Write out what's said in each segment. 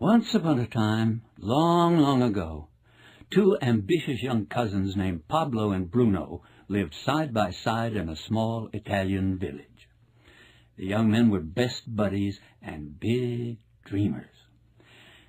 Once upon a time, long, long ago, two ambitious young cousins named Pablo and Bruno lived side by side in a small Italian village. The young men were best buddies and big dreamers.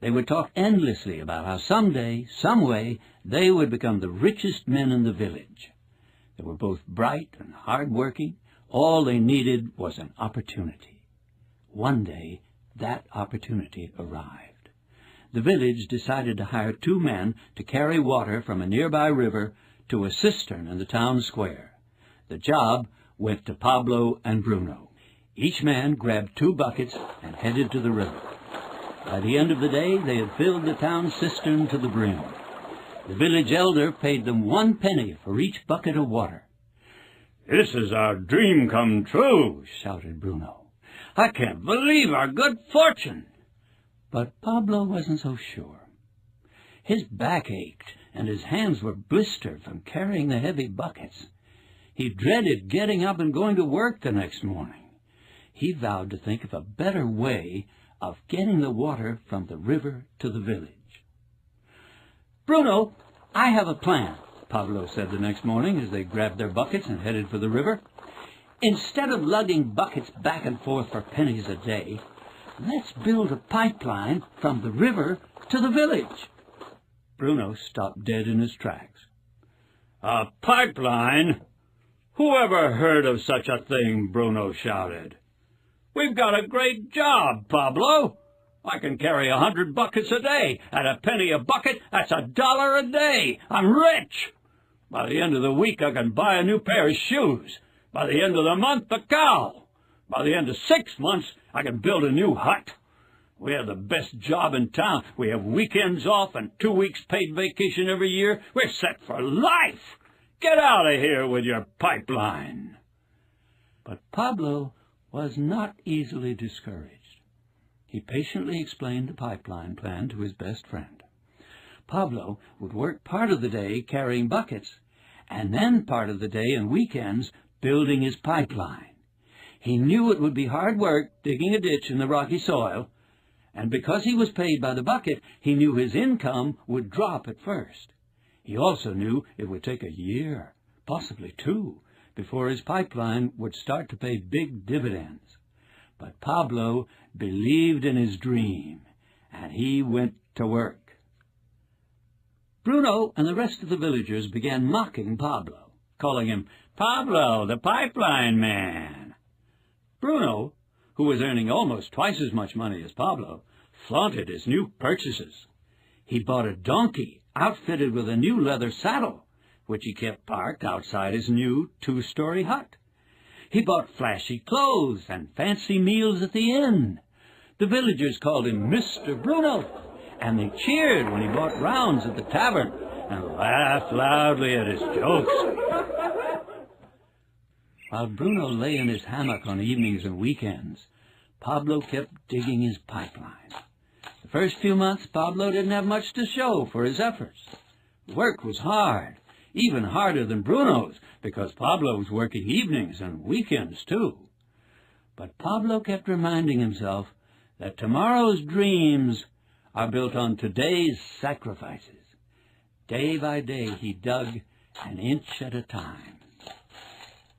They would talk endlessly about how someday, some way, they would become the richest men in the village. They were both bright and hard-working. All they needed was an opportunity. One day, that opportunity arrived. The village decided to hire two men to carry water from a nearby river to a cistern in the town square. The job went to Pablo and Bruno. Each man grabbed 2 buckets and headed to the river. By the end of the day, they had filled the town cistern to the brim. The village elder paid them 1 penny for each bucket of water. "This is our dream come true," shouted Bruno. "I can't believe our good fortune." But Pablo wasn't so sure. His back ached, and his hands were blistered from carrying the heavy buckets. He dreaded getting up and going to work the next morning. He vowed to think of a better way of getting the water from the river to the village. "Bruno, I have a plan," Pablo said the next morning as they grabbed their buckets and headed for the river. "Instead of lugging buckets back and forth for pennies a day, let's build a pipeline from the river to the village." Bruno stopped dead in his tracks. "A pipeline? Who ever heard of such a thing?" Bruno shouted. "We've got a great job, Pablo. I can carry 100 buckets a day. At a penny a bucket, that's $1 a day. I'm rich. By the end of the week, I can buy a new pair of shoes. By the end of the month, a cow. By the end of 6 months, I can build a new hut. We have the best job in town. We have weekends off and 2 weeks paid vacation every year. We're set for life. Get out of here with your pipeline." But Pablo was not easily discouraged. He patiently explained the pipeline plan to his best friend. Pablo would work part of the day carrying buckets, and then part of the day and weekends building his pipeline. He knew it would be hard work digging a ditch in the rocky soil, and because he was paid by the bucket, he knew his income would drop at first. He also knew it would take a year, possibly 2, before his pipeline would start to pay big dividends. But Pablo believed in his dream, and he went to work. Bruno and the rest of the villagers began mocking Pablo, calling him "Pablo, the pipeline man." Bruno, who was earning almost twice as much money as Pablo, flaunted his new purchases. He bought a donkey outfitted with a new leather saddle, which he kept parked outside his new 2-story hut. He bought flashy clothes and fancy meals at the inn. The villagers called him Mr. Bruno, and they cheered when he bought rounds at the tavern and laughed loudly at his jokes. While Bruno lay in his hammock on evenings and weekends, Pablo kept digging his pipeline. The first few months, Pablo didn't have much to show for his efforts. Work was hard, even harder than Bruno's, because Pablo was working evenings and weekends too. But Pablo kept reminding himself that tomorrow's dreams are built on today's sacrifices. Day by day, he dug an inch at a time.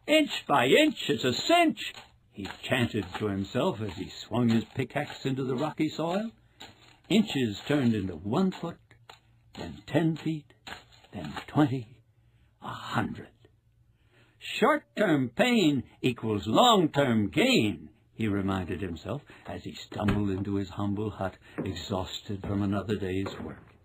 "Inch by inch, it's a cinch," he chanted to himself as he swung his pickaxe into the rocky soil. Inches turned into 1 foot, then 10 feet, then 20, 100. "Short-term pain equals long-term gain," he reminded himself as he stumbled into his humble hut, exhausted from another day's work.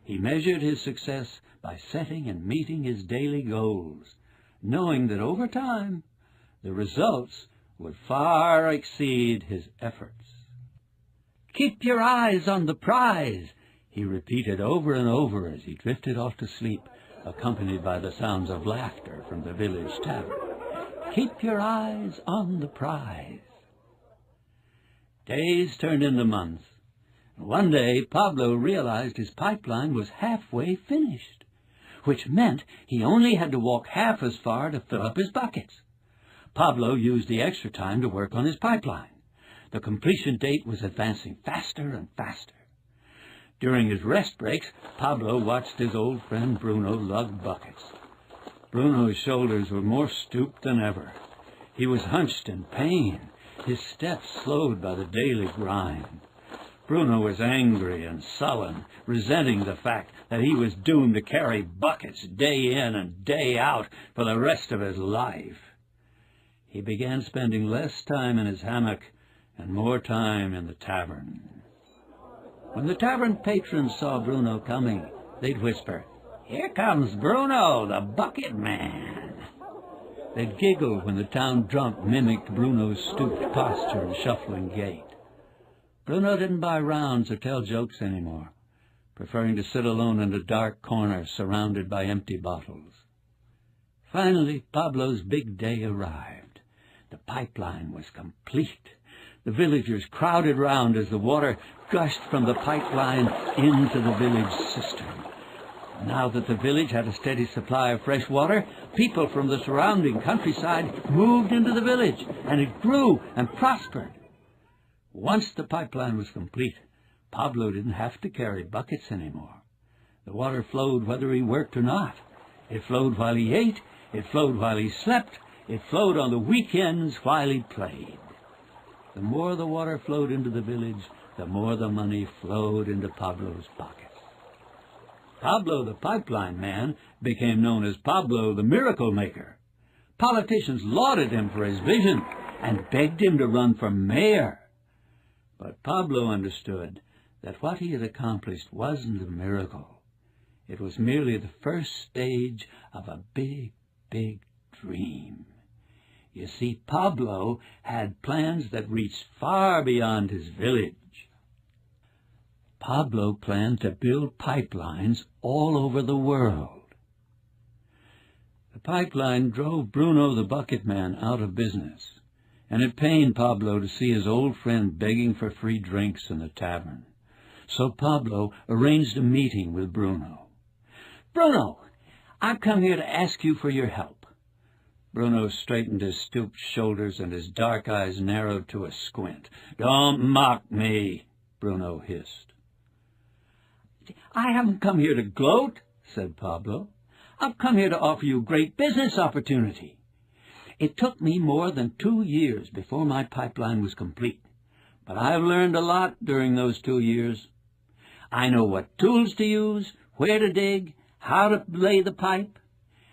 He measured his success by setting and meeting his daily goals, knowing that over time the results would far exceed his efforts. "Keep your eyes on the prize," he repeated over and over as he drifted off to sleep, accompanied by the sounds of laughter from the village tavern. "Keep your eyes on the prize." Days turned into months. One day, Pablo realized his pipeline was halfway finished, which meant he only had to walk half as far to fill up his buckets. Pablo used the extra time to work on his pipeline. The completion date was advancing faster and faster. During his rest breaks, Pablo watched his old friend Bruno lug buckets. Bruno's shoulders were more stooped than ever. He was hunched in pain, his steps slowed by the daily grind. Bruno was angry and sullen, resenting the fact that he was doomed to carry buckets day in and day out for the rest of his life. He began spending less time in his hammock and more time in the tavern. When the tavern patrons saw Bruno coming, they'd whisper, "Here comes Bruno, the bucket man." They'd giggle when the town drunk mimicked Bruno's stooped posture and shuffling gait. Bruno didn't buy rounds or tell jokes anymore, preferring to sit alone in a dark corner surrounded by empty bottles. Finally, Pablo's big day arrived. The pipeline was complete. The villagers crowded round as the water gushed from the pipeline into the village cistern. Now that the village had a steady supply of fresh water, people from the surrounding countryside moved into the village, and it grew and prospered. Once the pipeline was complete, Pablo didn't have to carry buckets anymore. The water flowed whether he worked or not. It flowed while he ate, it flowed while he slept, it flowed on the weekends while he played. The more the water flowed into the village, the more the money flowed into Pablo's pockets. Pablo the pipeline man became known as Pablo the miracle maker. Politicians lauded him for his vision and begged him to run for mayor. But Pablo understood that what he had accomplished wasn't a miracle. It was merely the first stage of a big, big dream. You see, Pablo had plans that reached far beyond his village. Pablo planned to build pipelines all over the world. The pipeline drove Bruno the bucket man out of business, and it pained Pablo to see his old friend begging for free drinks in the tavern. So Pablo arranged a meeting with Bruno. "Bruno, I've come here to ask you for your help." Bruno straightened his stooped shoulders and his dark eyes narrowed to a squint. "Don't mock me," Bruno hissed. "I haven't come here to gloat," said Pablo. "I've come here to offer you a great business opportunity. It took me more than 2 years before my pipeline was complete, but I've learned a lot during those 2 years. I know what tools to use, where to dig, how to lay the pipe.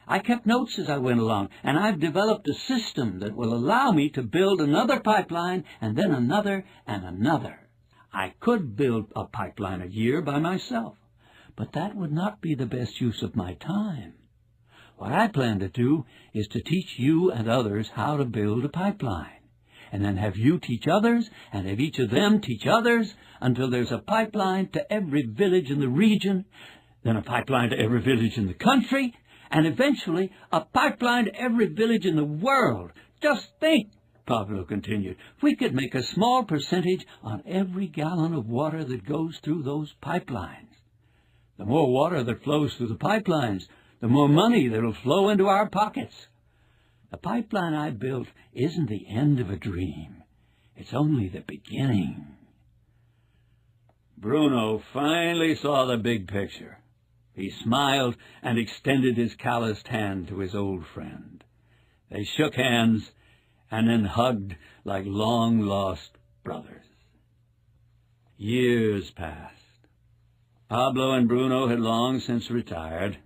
I kept notes as I went along, and I've developed a system that will allow me to build another pipeline and then another and another. I could build a pipeline a year by myself, but that would not be the best use of my time. What I plan to do is to teach you and others how to build a pipeline, and then have you teach others, and have each of them teach others, until there's a pipeline to every village in the region, then a pipeline to every village in the country, and eventually a pipeline to every village in the world. Just think," Pablo continued, "we could make a small percentage on every gallon of water that goes through those pipelines. The more water that flows through the pipelines, the more money that will flow into our pockets. The pipeline I built isn't the end of a dream. It's only the beginning." Bruno finally saw the big picture. He smiled and extended his calloused hand to his old friend. They shook hands and then hugged like long-lost brothers. Years passed. Pablo and Bruno had long since retired.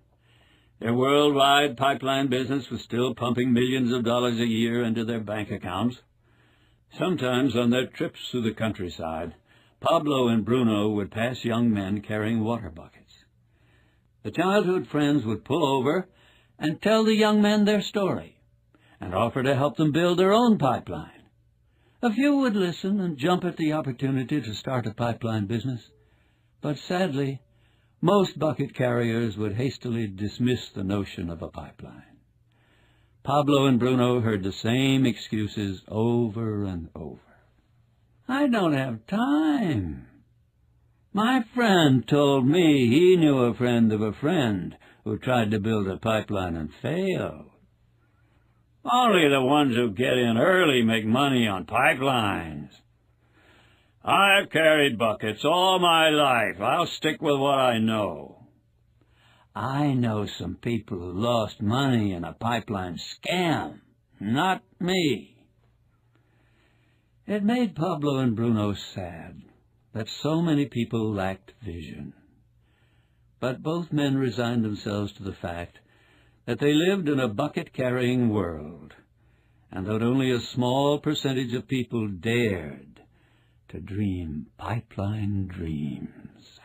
Their worldwide pipeline business was still pumping millions of dollars a year into their bank accounts. Sometimes on their trips through the countryside, Pablo and Bruno would pass young men carrying water buckets. The childhood friends would pull over and tell the young men their story, and offer to help them build their own pipeline. A few would listen and jump at the opportunity to start a pipeline business, but sadly, most bucket carriers would hastily dismiss the notion of a pipeline. Pablo and Bruno heard the same excuses over and over. "I don't have time. My friend told me he knew a friend of a friend who tried to build a pipeline and failed. Only the ones who get in early make money on pipelines. I've carried buckets all my life. I'll stick with what I know. I know some people who lost money in a pipeline scam. Not me. It made Pablo and Bruno sad that so many people lacked vision. But both men resigned themselves to the fact that they lived in a bucket-carrying world, and that only a small percentage of people dared to dream pipeline dreams.